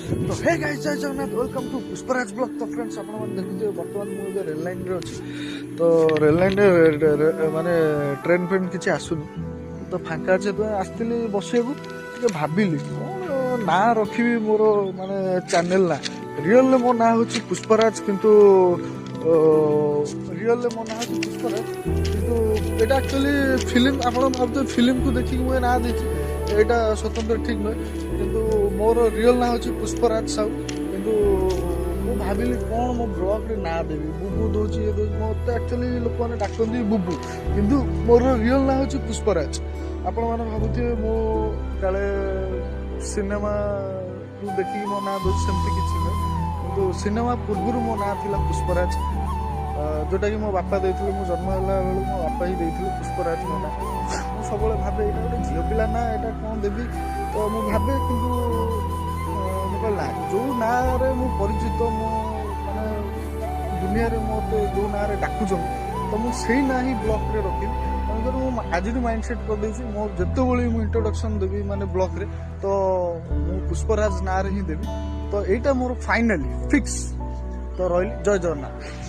तो hey guys जय Jagannath welcome to Pushparaj blog. तो फ्रेंड्स आप देखुए बर्तमान मुझे रेल लाइन रे अच्छी तो रेल लाइन माने ट्रेन फेन किसी आसुनी तो फांका अच्छे तो आसती बसवाक भाविली कौन ना रखी मोर माने चैनल ना रियल मो ना हूँ पुष्पराज किंतु रियल मो ना हूँ पुष्पराज किंतु एटा एक्चुअली फिल्म आप भावते फिल्म को देखिए मुझे ना देती एटा स्वतंत्र ठीक नुहे किंतु मोर रियल ना हूँ पुष्पराज साहू किंतु मु भाविली कौन मो ब्लॉग रे ना देवी बुबू दौची ये दौची मत एक्चुअली लोक मैंने डाकती बुबू किंतु मोर रियल ना हूँ पुष्पराज। आपण मैंने भावुए मो काले सिनेमा देखिए मो ना दौर सेमती किसी नुहे किंतु सिनेमा पूर्व मो ना था पुष्पराज जोटा कि मो बापा देते मो जन्म है बेलू मो बापा ही देते पुष्पराज मो ना मुझे सब भावे यहाँ गोटे झील पिला ना यहाँ कौन देवी तो मुझे भावे कितु ना जो ना परिचित मो माने दुनिया मत जो ना डाकुच तो मुझे ना ही ब्लॉक रे रखी तेणुकर आज माइंडसेट करदे मो जिते मुझे इंट्रोडक्शन देवी माने ब्लॉक रे तो मु पुष्पराज ना ही देवी तो यहाँ मोर फाइनाली फिक्स तो रही जय जगन्नाथ।